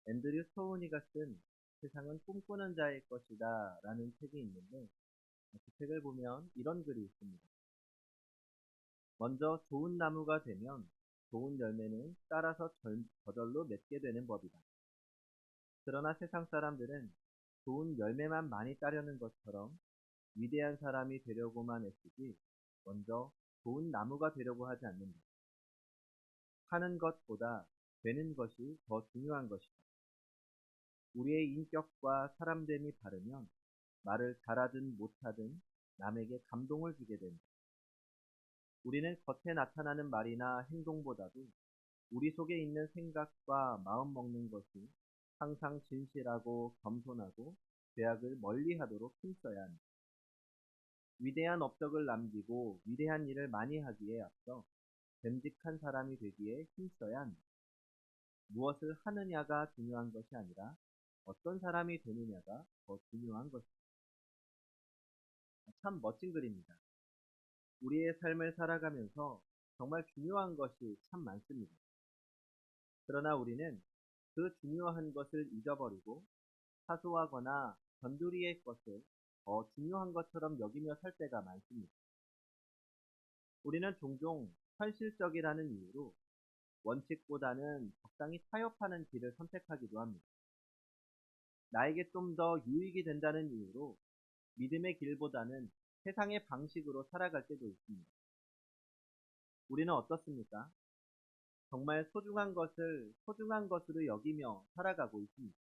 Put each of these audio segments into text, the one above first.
앤드류 스토우니가 쓴 세상은 꿈꾸는 자의 것이다 라는 책이 있는데 그 책을 보면 이런 글이 있습니다. 먼저 좋은 나무가 되면 좋은 열매는 따라서 저절로 맺게 되는 법이다. 그러나 세상 사람들은 좋은 열매만 많이 따려는 것처럼 위대한 사람이 되려고만 애쓰지 먼저 좋은 나무가 되려고 하지 않는다. 하는 것보다 되는 것이 더 중요한 것이다. 우리의 인격과 사람됨이 다르면 말을 잘하든 못하든 남에게 감동을 주게 된다. 우리는 겉에 나타나는 말이나 행동보다도 우리 속에 있는 생각과 마음 먹는 것이 항상 진실하고 겸손하고 죄악을 멀리하도록 힘써야 한다. 위대한 업적을 남기고 위대한 일을 많이 하기에 앞서 됨직한 사람이 되기에 힘써야 한다. 무엇을 하느냐가 중요한 것이 아니라 어떤 사람이 되느냐가 더 중요한 것이다. 참 멋진 글입니다. 우리의 삶을 살아가면서 정말 중요한 것이 참 많습니다. 그러나 우리는 그 중요한 것을 잊어버리고 사소하거나 변두리의 것을 더 중요한 것처럼 여기며 살 때가 많습니다. 우리는 종종 현실적이라는 이유로 원칙보다는 적당히 타협하는 길을 선택하기도 합니다. 나에게 좀 더 유익이 된다는 이유로 믿음의 길보다는 세상의 방식으로 살아갈 때도 있습니다. 우리는 어떻습니까? 정말 소중한 것을 소중한 것으로 여기며 살아가고 있습니다.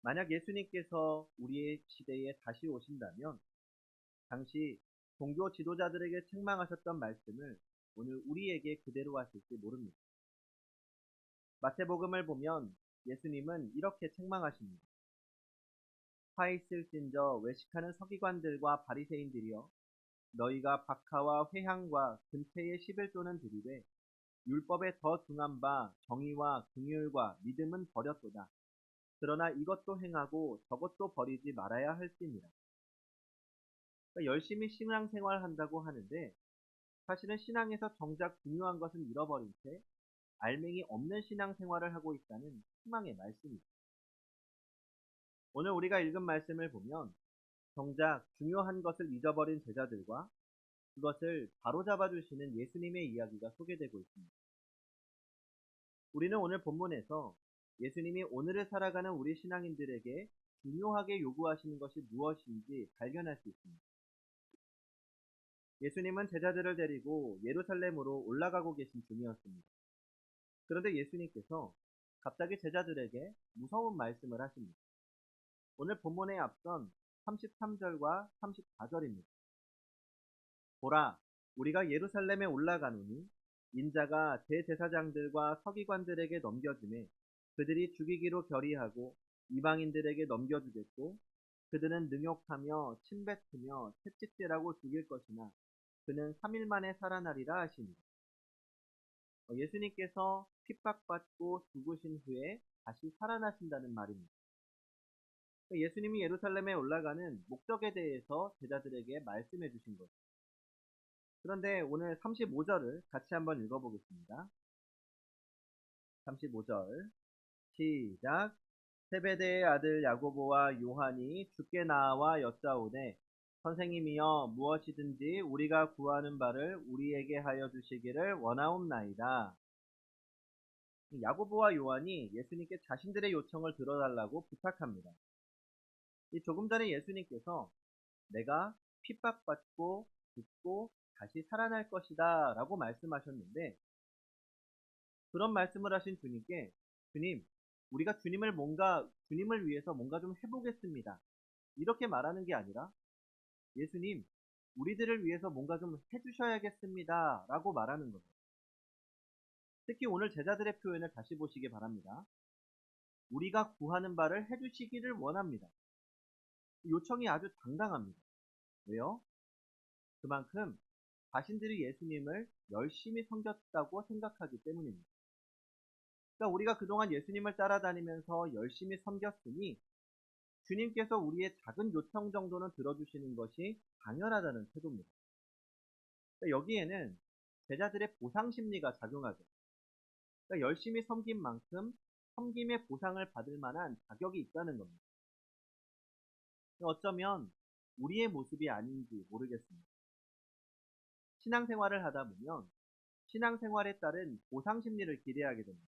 만약 예수님께서 우리의 시대에 다시 오신다면 당시 종교 지도자들에게 책망하셨던 말씀을 오늘 우리에게 그대로 하실지 모릅니다. 마태복음을 보면 예수님은 이렇게 책망하십니다. 화 있을진저 외식하는 서기관들과 바리새인들이여, 너희가 박하와 회향과 근처의 11조는 드리되 율법에 더 중한 바 정의와 긍휼과 믿음은 버렸도다. 그러나 이것도 행하고 저것도 버리지 말아야 할지니라. 그러니까 열심히 신앙생활 한다고 하는데 사실은 신앙에서 정작 중요한 것은 잃어버린 채 알맹이 없는 신앙생활을 하고 있다는 희망의 말씀입니다. 오늘 우리가 읽은 말씀을 보면 정작 중요한 것을 잊어버린 제자들과 그것을 바로잡아 주시는 예수님의 이야기가 소개되고 있습니다. 우리는 오늘 본문에서 예수님이 오늘을 살아가는 우리 신앙인들에게 중요하게 요구하시는 것이 무엇인지 발견할 수 있습니다. 예수님은 제자들을 데리고 예루살렘으로 올라가고 계신 중이었습니다. 그런데 예수님께서 갑자기 제자들에게 무서운 말씀을 하십니다. 오늘 본문에 앞선 33절과 34절입니다. 보라, 우리가 예루살렘에 올라가노니 인자가 대제사장들과 서기관들에게 넘겨주매 그들이 죽이기로 결의하고 이방인들에게 넘겨주겠고 그들은 능욕하며 침뱉으며 채찍질하고 죽일 것이나 그는 3일 만에 살아나리라 하시니 예수님께서 핍박받고 죽으신 후에 다시 살아나신다는 말입니다. 예수님이 예루살렘에 올라가는 목적에 대해서 제자들에게 말씀해 주신 것. 그런데 오늘 35절을 같이 한번 읽어보겠습니다. 35절 시작. 세베대의 아들 야고보와 요한이 주께 나와 여짜오되 선생님이여 무엇이든지 우리가 구하는 바를 우리에게 하여 주시기를 원하옵나이다. 야고보와 요한이 예수님께 자신들의 요청을 들어달라고 부탁합니다. 조금 전에 예수님께서 내가 핍박받고 죽고 다시 살아날 것이다 라고 말씀하셨는데 그런 말씀을 하신 주님께 주님, 우리가 주님을 위해서 뭔가 좀 해보겠습니다. 이렇게 말하는 게 아니라 예수님, 우리들을 위해서 뭔가 좀 해주셔야겠습니다. 라고 말하는 거죠. 특히 오늘 제자들의 표현을 다시 보시기 바랍니다. 우리가 구하는 바를 해주시기를 원합니다. 요청이 아주 당당합니다. 왜요? 그만큼 자신들이 예수님을 열심히 섬겼다고 생각하기 때문입니다. 그러니까 우리가 그동안 예수님을 따라다니면서 열심히 섬겼으니 주님께서 우리의 작은 요청 정도는 들어주시는 것이 당연하다는 태도입니다. 그러니까 여기에는 제자들의 보상 심리가 작용하죠. 그러니까 열심히 섬긴 만큼 섬김의 보상을 받을 만한 자격이 있다는 겁니다. 어쩌면 우리의 모습이 아닌지 모르겠습니다. 신앙생활을 하다 보면 신앙생활에 따른 보상 심리를 기대하게 됩니다.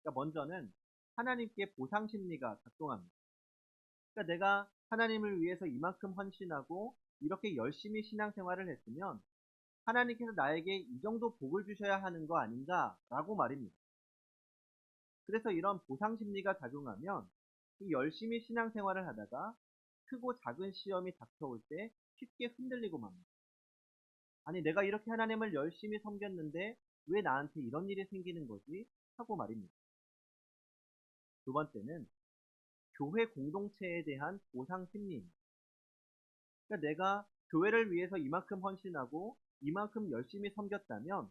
그러니까 먼저는 하나님께 보상 심리가 작동합니다. 그러니까 내가 하나님을 위해서 이만큼 헌신하고 이렇게 열심히 신앙생활을 했으면 하나님께서 나에게 이 정도 복을 주셔야 하는 거 아닌가라고 말입니다. 그래서 이런 보상 심리가 작용하면 이 열심히 신앙생활을 하다가 크고 작은 시험이 닥쳐올 때 쉽게 흔들리고 맙니다. 아니 내가 이렇게 하나님을 열심히 섬겼는데 왜 나한테 이런 일이 생기는 거지? 하고 말입니다. 두 번째는 교회 공동체에 대한 보상 심리입니다. 그러니까 내가 교회를 위해서 이만큼 헌신하고 이만큼 열심히 섬겼다면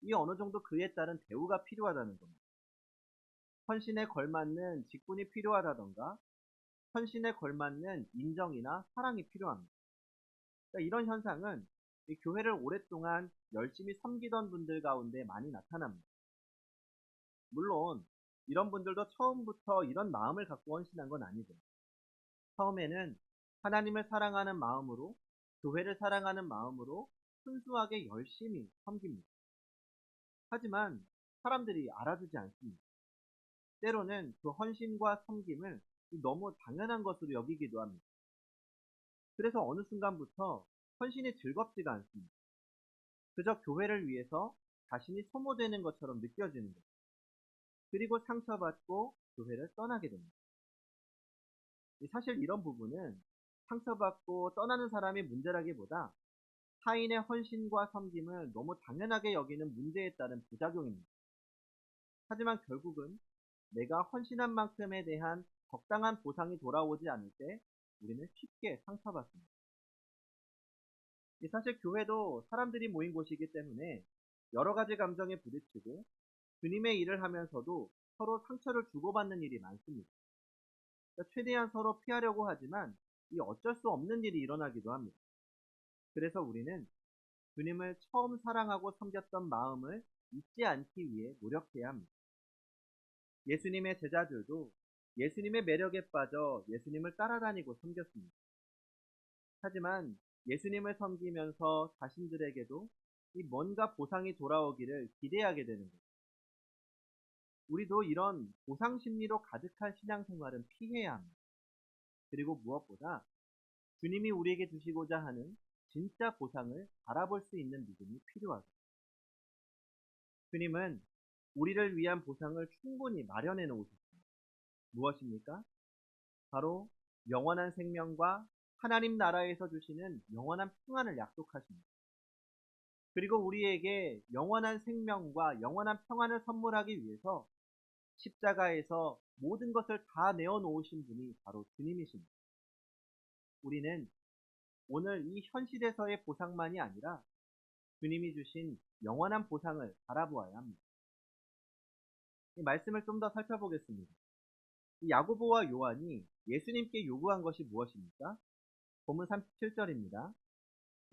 이 어느 정도 그에 따른 대우가 필요하다는 겁니다. 헌신에 걸맞는 직분이 필요하다던가 헌신에 걸맞는 인정이나 사랑이 필요합니다. 그러니까 이런 현상은 이 교회를 오랫동안 열심히 섬기던 분들 가운데 많이 나타납니다. 물론 이런 분들도 처음부터 이런 마음을 갖고 헌신한 건 아니죠. 처음에는 하나님을 사랑하는 마음으로 교회를 사랑하는 마음으로 순수하게 열심히 섬깁니다. 하지만 사람들이 알아주지 않습니다. 때로는 그 헌신과 섬김을 너무 당연한 것으로 여기기도 합니다. 그래서 어느 순간부터 헌신이 즐겁지가 않습니다. 그저 교회를 위해서 자신이 소모되는 것처럼 느껴지는 것. 그리고 상처받고 교회를 떠나게 됩니다. 사실 이런 부분은 상처받고 떠나는 사람이 문제라기보다 타인의 헌신과 섬김을 너무 당연하게 여기는 문제에 따른 부작용입니다. 하지만 결국은 내가 헌신한 만큼에 대한 적당한 보상이 돌아오지 않을 때 우리는 쉽게 상처받습니다. 사실 교회도 사람들이 모인 곳이기 때문에 여러 가지 감정에 부딪히고 주님의 일을 하면서도 서로 상처를 주고받는 일이 많습니다. 그러니까 최대한 서로 피하려고 하지만 이 어쩔 수 없는 일이 일어나기도 합니다. 그래서 우리는 주님을 처음 사랑하고 섬겼던 마음을 잊지 않기 위해 노력해야 합니다. 예수님의 제자들도 예수님의 매력에 빠져 예수님을 따라다니고 섬겼습니다. 하지만 예수님을 섬기면서 자신들에게도 이 뭔가 보상이 돌아오기를 기대하게 되는 거죠. 우리도 이런 보상 심리로 가득한 신앙생활은 피해야 합니다. 그리고 무엇보다 주님이 우리에게 주시고자 하는 진짜 보상을 바라볼 수 있는 믿음이 필요하죠. 주님은 우리를 위한 보상을 충분히 마련해 놓으셨습니다. 무엇입니까? 바로 영원한 생명과 하나님 나라에서 주시는 영원한 평안을 약속하십니다. 그리고 우리에게 영원한 생명과 영원한 평안을 선물하기 위해서 십자가에서 모든 것을 다 내어놓으신 분이 바로 주님이십니다. 우리는 오늘 이 현실에서의 보상만이 아니라 주님이 주신 영원한 보상을 바라보아야 합니다. 이 말씀을 좀 더 살펴보겠습니다. 이 야고보와 요한이 예수님께 요구한 것이 무엇입니까? 본문 37절입니다.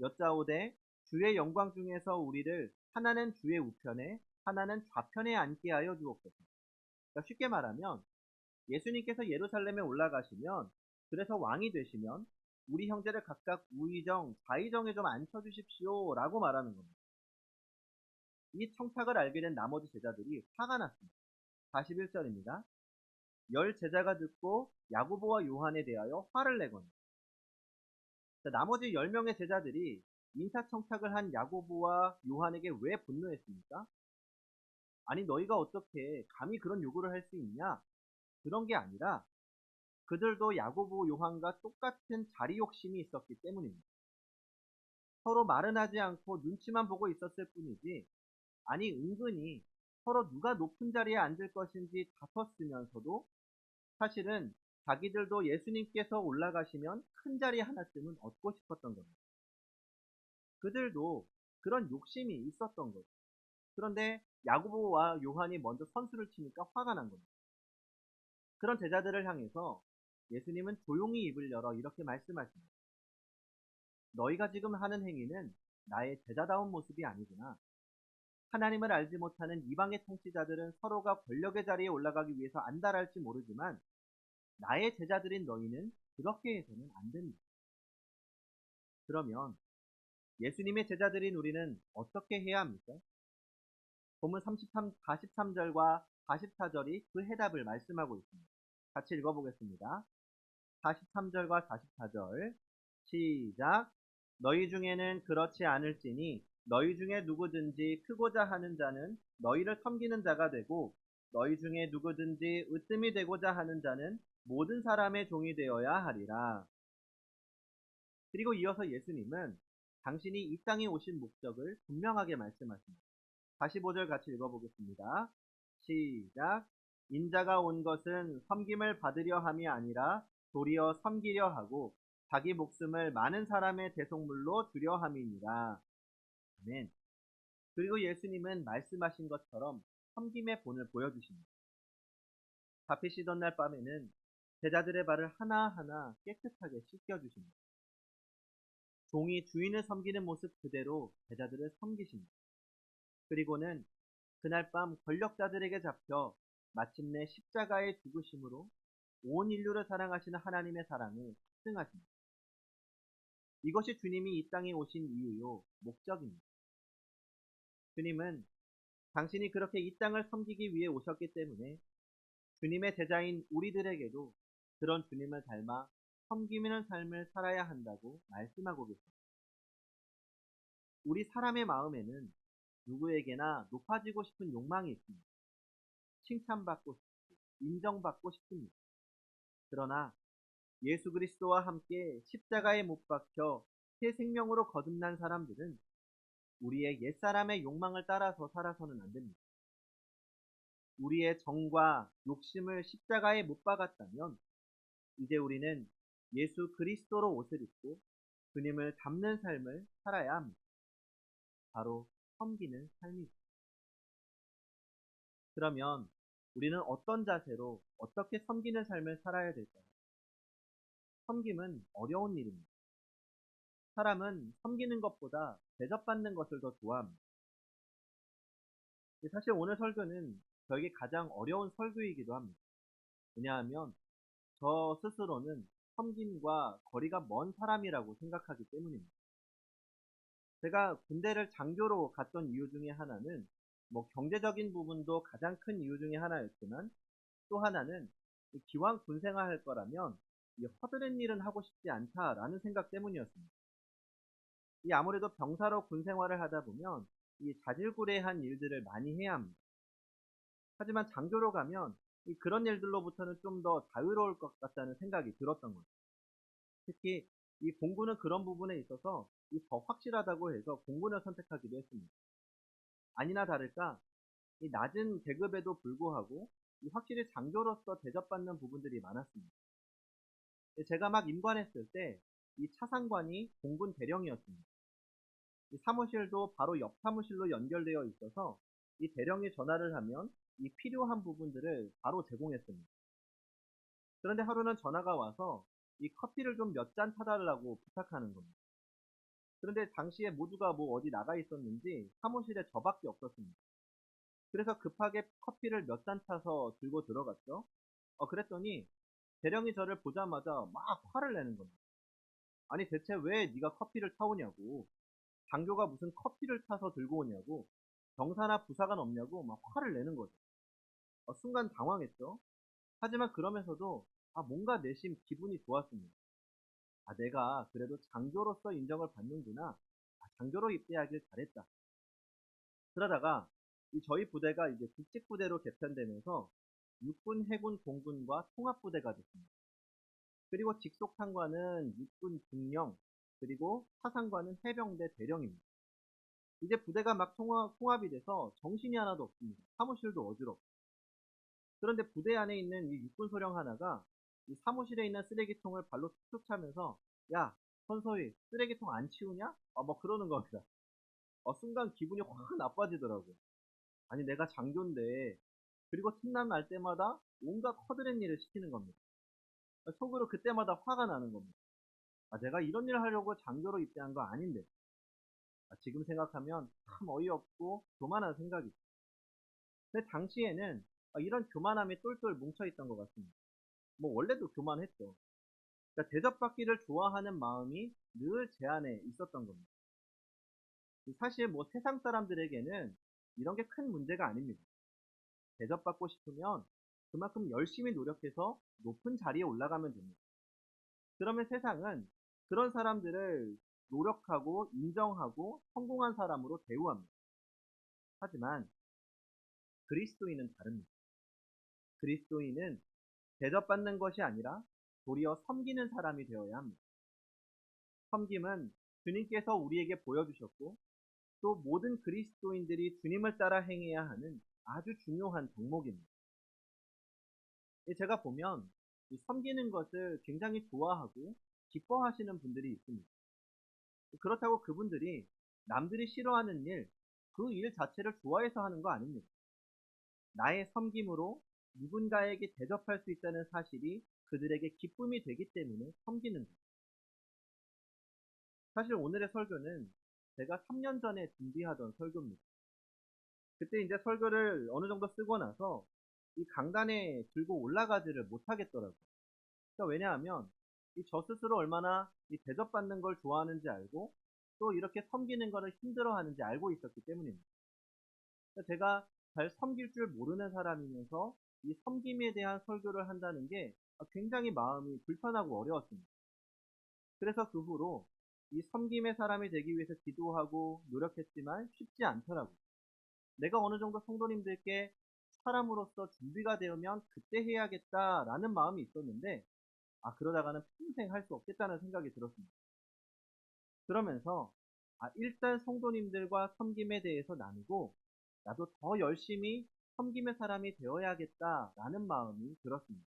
여짜오되 주의 영광 중에서 우리를 하나는 주의 우편에 하나는 좌편에 앉게 하여 주옵소서. 그러니까 쉽게 말하면 예수님께서 예루살렘에 올라가시면 그래서 왕이 되시면 우리 형제를 각각 우의정, 좌의정에 좀 앉혀주십시오 라고 말하는 겁니다. 이 청탁을 알게 된 나머지 제자들이 화가 났습니다. 41절입니다. 열 제자가 듣고 야고보와 요한에 대하여 화를 내거니. 나머지 10명의 제자들이 인사청탁을 한 야고보와 요한에게 왜 분노했습니까? 아니 너희가 어떻게 감히 그런 요구를 할 수 있냐? 그런 게 아니라 그들도 야고보 요한과 똑같은 자리 욕심이 있었기 때문입니다. 서로 말은 하지 않고 눈치만 보고 있었을 뿐이지 아니 은근히 서로 누가 높은 자리에 앉을 것인지 다퉜으면서도 사실은 자기들도 예수님께서 올라가시면 큰 자리 하나쯤은 얻고 싶었던 겁니다. 그들도 그런 욕심이 있었던 거죠. 그런데 야고보와 요한이 먼저 선수를 치니까 화가 난 겁니다. 그런 제자들을 향해서 예수님은 조용히 입을 열어 이렇게 말씀하십니다. 너희가 지금 하는 행위는 나의 제자다운 모습이 아니구나. 하나님을 알지 못하는 이방의 통치자들은 서로가 권력의 자리에 올라가기 위해서 안달할지 모르지만 나의 제자들인 너희는 그렇게 해서는 안 됩니다. 그러면 예수님의 제자들인 우리는 어떻게 해야 합니까? 본문 43절과 44절이 그 해답을 말씀하고 있습니다. 같이 읽어보겠습니다. 43절과 44절 시작. 너희 중에는 그렇지 않을지니 너희 중에 누구든지 크고자 하는 자는 너희를 섬기는 자가 되고 너희 중에 누구든지 으뜸이 되고자 하는 자는 모든 사람의 종이 되어야 하리라. 그리고 이어서 예수님은 당신이 이 땅에 오신 목적을 분명하게 말씀하십니다. 45절 같이 읽어보겠습니다. 시작. 인자가 온 것은 섬김을 받으려 함이 아니라 도리어 섬기려 하고 자기 목숨을 많은 사람의 대속물로 주려 함이니라. 아멘. 그리고 예수님은 말씀하신 것처럼 섬김의 본을 보여주십니다. 잡히 쉬던 날 밤에는 제자들의 발을 하나하나 깨끗하게 씻겨주십니다. 종이 주인을 섬기는 모습 그대로 제자들을 섬기십니다. 그리고는 그날 밤 권력자들에게 잡혀 마침내 십자가의 죽으심으로 온 인류를 사랑하시는 하나님의 사랑을 확증하십니다. 이것이 주님이 이 땅에 오신 이유요 목적입니다. 주님은 당신이 그렇게 이 땅을 섬기기 위해 오셨기 때문에 주님의 제자인 우리들에게도 그런 주님을 닮아 섬기는 삶을 살아야 한다고 말씀하고 계십니다. 우리 사람의 마음에는 누구에게나 높아지고 싶은 욕망이 있습니다. 칭찬받고 싶고 인정받고 싶습니다. 그러나 예수 그리스도와 함께 십자가에 못 박혀 새 생명으로 거듭난 사람들은 우리의 옛사람의 욕망을 따라서 살아서는 안 됩니다. 우리의 정과 욕심을 십자가에 못 박았다면 이제 우리는 예수 그리스도로 옷을 입고 주님을 닮는 삶을 살아야 합니다. 바로 섬기는 삶이죠. 그러면 우리는 어떤 자세로 어떻게 섬기는 삶을 살아야 될까요? 섬김은 어려운 일입니다. 사람은 섬기는 것보다 대접받는 것을 더 좋아합니다. 사실 오늘 설교는 저에게 가장 어려운 설교이기도 합니다. 왜냐하면 저 스스로는 섬김과 거리가 먼 사람이라고 생각하기 때문입니다. 제가 군대를 장교로 갔던 이유 중에 하나는 경제적인 부분도 가장 큰 이유 중에 하나였지만 또 하나는 기왕 군 생활할 거라면 허드렛 일은 하고 싶지 않다라는 생각 때문이었습니다. 아무래도 병사로 군 생활을 하다 보면 자질구레한 일들을 많이 해야 합니다. 하지만 장교로 가면 그런 일들로부터는 좀 더 자유로울 것 같다는 생각이 들었던 거죠. 특히 공군은 그런 부분에 있어서 더 확실하다고 해서 공군을 선택하기도 했습니다. 아니나 다를까 낮은 계급에도 불구하고 확실히 장교로서 대접받는 부분들이 많았습니다. 제가 막 임관했을 때 차상관이 공군 대령이었습니다. 사무실도 바로 옆 사무실로 연결되어 있어서 대령이 전화를 하면 필요한 부분들을 바로 제공했습니다. 그런데 하루는 전화가 와서 커피를 좀 몇 잔 타달라고 부탁하는 겁니다. 그런데 당시에 모두가 어디 나가 있었는지 사무실에 저밖에 없었습니다. 그래서 급하게 커피를 몇 잔 타서 들고 들어갔죠. 그랬더니 대령이 저를 보자마자 막 화를 내는 겁니다. 아니 대체 왜 네가 커피를 타오냐고, 장교가 무슨 커피를 타서 들고 오냐고, 병사나 부사관 없냐고 막 화를 내는 거죠. 순간 당황했죠. 하지만 그러면서도 뭔가 내심 기분이 좋았습니다. 내가 그래도 장교로서 인정을 받는구나. 장교로 입대하길 잘했다. 그러다가 저희 부대가 이제 국직부대로 개편되면서 육군, 해군, 공군과 통합부대가 됐습니다. 그리고 직속상관은 육군 중령, 그리고 차상관은 해병대 대령입니다. 이제 부대가 막 통합이 돼서 정신이 하나도 없습니다. 사무실도 어지럽고. 그런데 부대 안에 있는 육군 소령 하나가 사무실에 있는 쓰레기통을 발로 툭툭 차면서 야, 선서희 쓰레기통 안 치우냐? 그러는 겁니다. 순간 기분이 확 나빠지더라고요. 아니 내가 장교인데, 그리고 틈날 날 때마다 온갖 허드렛 일을 시키는 겁니다. 속으로 그때마다 화가 나는 겁니다. 내가 이런 일을 하려고 장교로 입대한 거 아닌데. 지금 생각하면 참 어이없고 교만한 생각이죠. 근데 당시에는 이런 교만함이 똘똘 뭉쳐있던 것 같습니다. 뭐 원래도 교만했죠. 그러니까 대접받기를 좋아하는 마음이 늘 제 안에 있었던 겁니다. 사실 뭐 세상 사람들에게는 이런 게 큰 문제가 아닙니다. 대접받고 싶으면 그만큼 열심히 노력해서 높은 자리에 올라가면 됩니다. 그러면 세상은 그런 사람들을 노력하고 인정하고 성공한 사람으로 대우합니다. 하지만 그리스도인은 다릅니다. 그리스도인은 대접받는 것이 아니라 도리어 섬기는 사람이 되어야 합니다. 섬김은 주님께서 우리에게 보여주셨고 또 모든 그리스도인들이 주님을 따라 행해야 하는 아주 중요한 덕목입니다. 제가 보면 이 섬기는 것을 굉장히 좋아하고 기뻐하시는 분들이 있습니다. 그렇다고 그분들이 남들이 싫어하는 일, 그 일 자체를 좋아해서 하는 거 아닙니다. 나의 섬김으로 누군가에게 대접할 수 있다는 사실이 그들에게 기쁨이 되기 때문에 섬기는 것. 사실 오늘의 설교는 제가 3년 전에 준비하던 설교입니다. 그때 이제 설교를 어느 정도 쓰고 나서 이 강단에 들고 올라가지를 못하겠더라고요. 그러니까 왜냐하면 이 저 스스로 얼마나 이 대접받는 걸 좋아하는지 알고 또 이렇게 섬기는 거를 힘들어하는지 알고 있었기 때문입니다. 그러니까 제가 잘 섬길 줄 모르는 사람이면서 이 섬김에 대한 설교를 한다는 게 굉장히 마음이 불편하고 어려웠습니다. 그래서 그 후로 이 섬김의 사람이 되기 위해서 기도하고 노력했지만 쉽지 않더라고요. 내가 어느 정도 성도님들께 사람으로서 준비가 되면 그때 해야겠다라는 마음이 있었는데 그러다가는 평생 할 수 없겠다는 생각이 들었습니다. 그러면서 일단 성도님들과 섬김에 대해서 나누고 나도 더 열심히 섬김의 사람이 되어야겠다라는 마음이 들었습니다.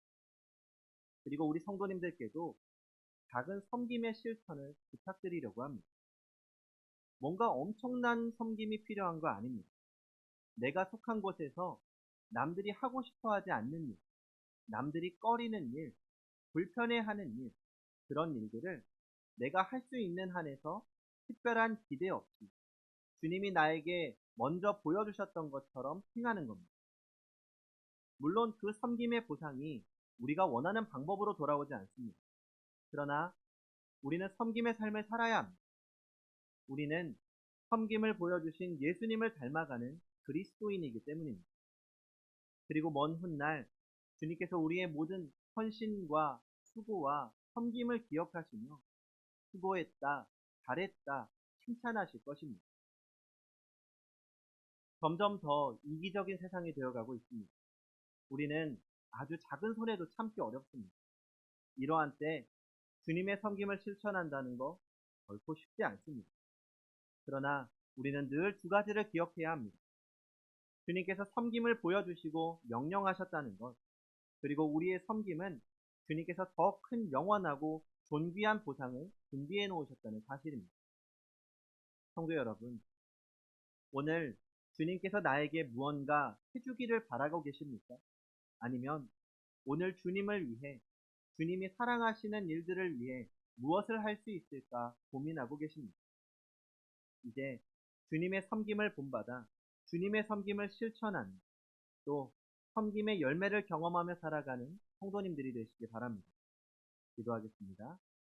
그리고 우리 성도님들께도 작은 섬김의 실천을 부탁드리려고 합니다. 뭔가 엄청난 섬김이 필요한 거 아닙니다. 내가 속한 곳에서 남들이 하고 싶어 하지 않는 일, 남들이 꺼리는 일, 불편해하는 일, 그런 일들을 내가 할 수 있는 한에서 특별한 기대 없이 주님이 나에게 먼저 보여주셨던 것처럼 행하는 겁니다. 물론 그 섬김의 보상이 우리가 원하는 방법으로 돌아오지 않습니다. 그러나 우리는 섬김의 삶을 살아야 합니다. 우리는 섬김을 보여주신 예수님을 닮아가는 그리스도인이기 때문입니다. 그리고 먼 훗날 주님께서 우리의 모든 헌신과 수고와 섬김을 기억하시며 수고했다, 잘했다, 칭찬하실 것입니다. 점점 더 이기적인 세상이 되어가고 있습니다. 우리는 아주 작은 손해도 참기 어렵습니다. 이러한 때 주님의 섬김을 실천한다는 거 결코 쉽지 않습니다. 그러나 우리는 늘 두 가지를 기억해야 합니다. 주님께서 섬김을 보여주시고 명령하셨다는 것, 그리고 우리의 섬김은 주님께서 더 큰 영원하고 존귀한 보상을 준비해 놓으셨다는 사실입니다. 성도 여러분, 오늘 주님께서 나에게 무언가 해주기를 바라고 계십니까? 아니면 오늘 주님을 위해, 주님이 사랑하시는 일들을 위해 무엇을 할 수 있을까 고민하고 계십니까? 이제 주님의 섬김을 본받아 주님의 섬김을 실천하는, 또 섬김의 열매를 경험하며 살아가는 성도님들이 되시기 바랍니다. 기도하겠습니다.